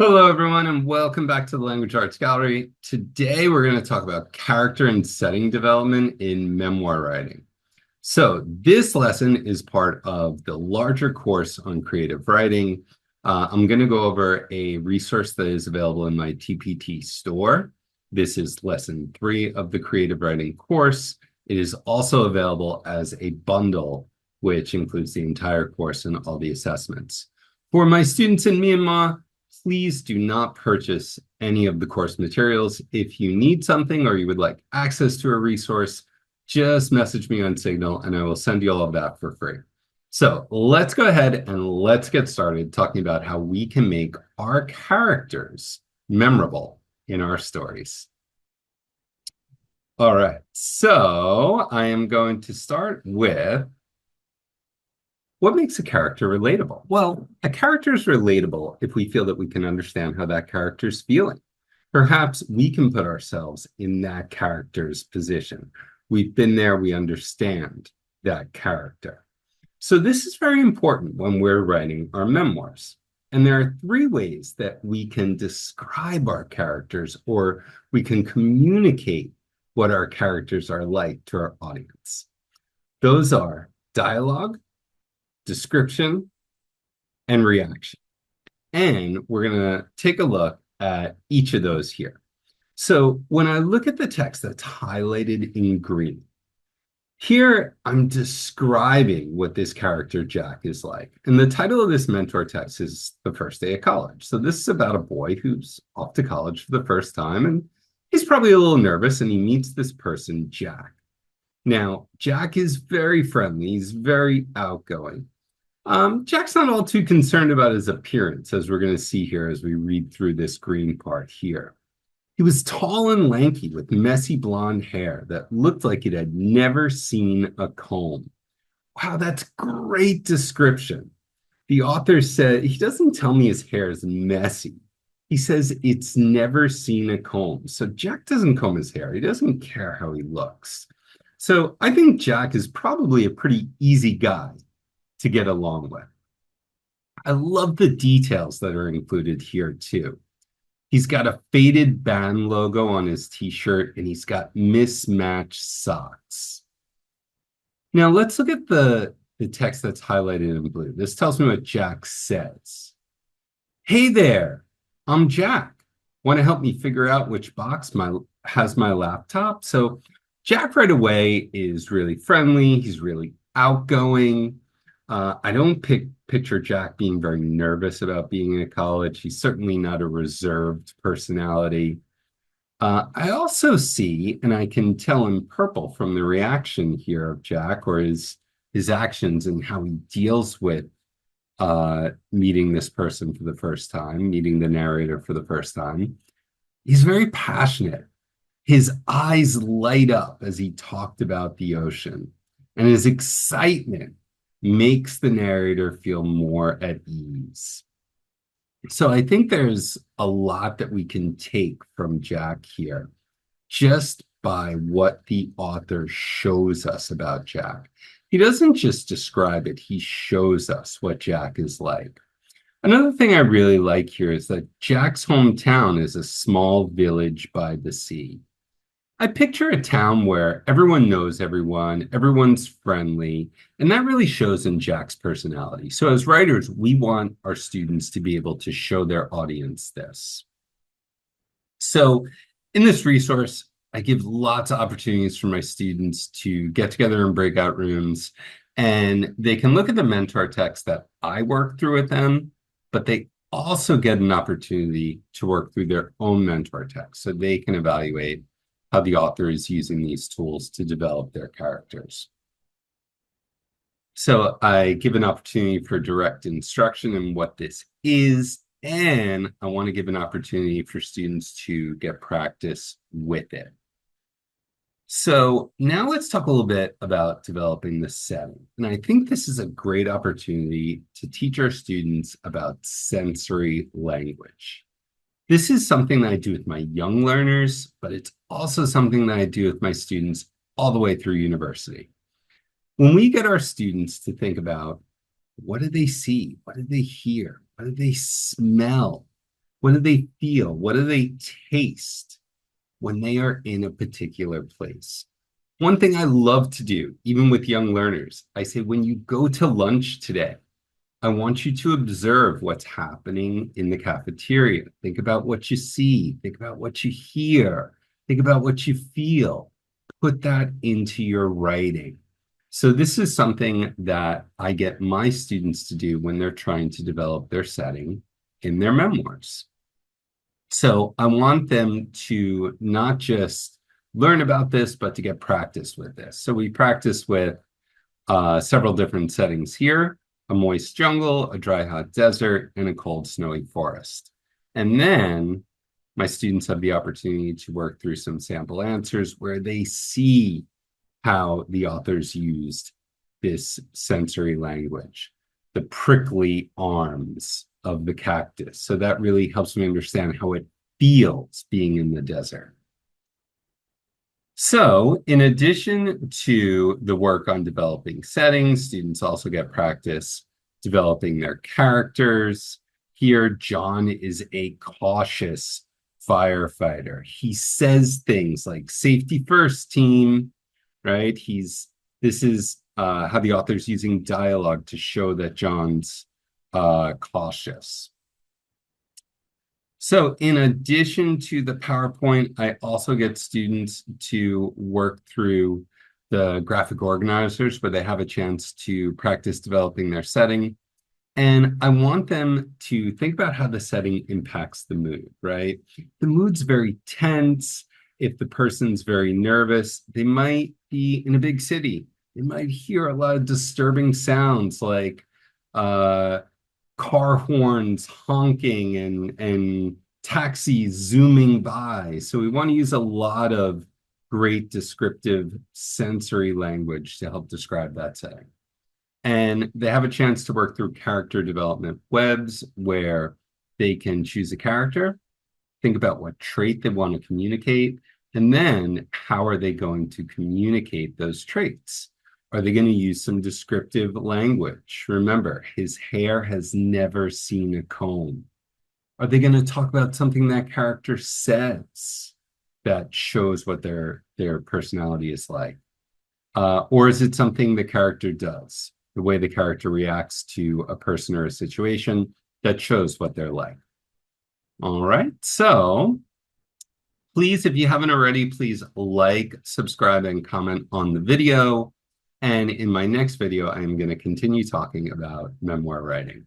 Hello, everyone, and welcome back to the Language Arts Gallery. Today, we're going to talk about character and setting development in memoir writing. So this lesson is part of the larger course on creative writing. I'm going to go over a resource that is available in my TpT Store. This is lesson 3 of the creative writing course. It is also available as a bundle, which includes the entire course and all the assessments. For my students in Myanmar, please do not purchase any of the course materials. If you need something or you would like access to a resource, just message me on Signal and I will send you all of that for free. So let's go ahead and let's get started talking about how we can make our characters memorable in our stories. All right, so I am going to start with what makes a character relatable? Well, a character is relatable if we feel that we can understand how that character is feeling. Perhaps we can put ourselves in that character's position. We've been there, we understand that character. So this is very important when we're writing our memoirs. And there are 3 ways that we can describe our characters, or we can communicate what our characters are like to our audience. Those are dialogue, description, and reaction. And we're going to take a look at each of those here. So when I look at the text that's highlighted in green, here I'm describing what this character Jack is like. And the title of this mentor text is The First Day of College. So this is about a boy who's off to college for the first time, and he's probably a little nervous, and he meets this person, Jack. Now, Jack is very friendly. He's very outgoing. Jack's not all too concerned about his appearance, as we're going to see here as we read through this green part here. He was tall and lanky with messy blonde hair that looked like it had never seen a comb. Wow, that's great description. The author said, he doesn't tell me his hair is messy. He says it's never seen a comb. So Jack doesn't comb his hair. He doesn't care how he looks. So I think Jack is probably a pretty easy guy to get along with. I love the details that are included here too. He's got a faded band logo on his t-shirt, and he's got mismatched socks. Now let's look at the text that's highlighted in blue. This tells me what Jack says. Hey there, I'm Jack. Want to help me figure out which box has my laptop? So Jack right away is really friendly. He's really outgoing. I don't picture Jack being very nervous about being in college. He's certainly not a reserved personality. I also see, and I can tell in purple from the reaction here of Jack, or his actions and how he deals with meeting this person for the first time, meeting the narrator for the first time. He's very passionate. His eyes light up as he talked about the ocean, and his excitement makes the narrator feel more at ease. So I think there's a lot that we can take from Jack here just by what the author shows us about Jack. He doesn't just describe it, he shows us what Jack is like. Another thing I really like here is that Jack's hometown is a small village by the sea. I picture a town where everyone knows everyone, everyone's friendly, and that really shows in Jack's personality. So as writers, we want our students to be able to show their audience this. So in this resource, I give lots of opportunities for my students to get together in breakout rooms, and they can look at the mentor text that I work through with them, but they also get an opportunity to work through their own mentor text so they can evaluate how the author is using these tools to develop their characters. So I give an opportunity for direct instruction in what this is, and I want to give an opportunity for students to get practice with it. So now let's talk a little bit about developing the setting. And I think this is a great opportunity to teach our students about sensory language. This is something that I do with my young learners, but it's also something that I do with my students all the way through university. When we get our students to think about what do they see, what do they hear, what do they smell, What do they feel? What do they taste when they are in a particular place? One thing I love to do, even with young learners, I say, when you go to lunch today, I want you to observe what's happening in the cafeteria. Think about what you see. Think about what you hear. Think about what you feel. Put that into your writing. So this is something that I get my students to do when they're trying to develop their setting in their memoirs. So I want them to not just learn about this, but to get practice with this. So we practice with several different settings here: a moist jungle, a dry, hot desert, and a cold, snowy forest. And then my students have the opportunity to work through some sample answers where they see how the authors used this sensory language, the prickly arms of the cactus. So that really helps me understand how it feels being in the desert. So in addition to the work on developing settings, students also get practice developing their characters. Here, John is a cautious firefighter. He says things like "safety first, team," right? This is how the author's using dialogue to show that John's cautious. So in addition to the PowerPoint, I also get students to work through the graphic organizers where they have a chance to practice developing their setting. And I want them to think about how the setting impacts the mood, right? The mood's very tense. If the person's very nervous, they might be in a big city. They might hear a lot of disturbing sounds like car horns honking and taxis zooming by. So we want to use a lot of great descriptive sensory language to help describe that setting. And they have a chance to work through character development webs where they can choose a character, think about what trait they want to communicate, and then how are they going to communicate those traits? Are they going to use some descriptive language? Remember, his hair has never seen a comb. Are they going to talk about something that character says that shows what their personality is like? Or is it something the character does, the way the character reacts to a person or a situation that shows what they're like? All right, so please, if you haven't already, please like, subscribe, and comment on the video. And in my next video, I'm going to continue talking about memoir writing.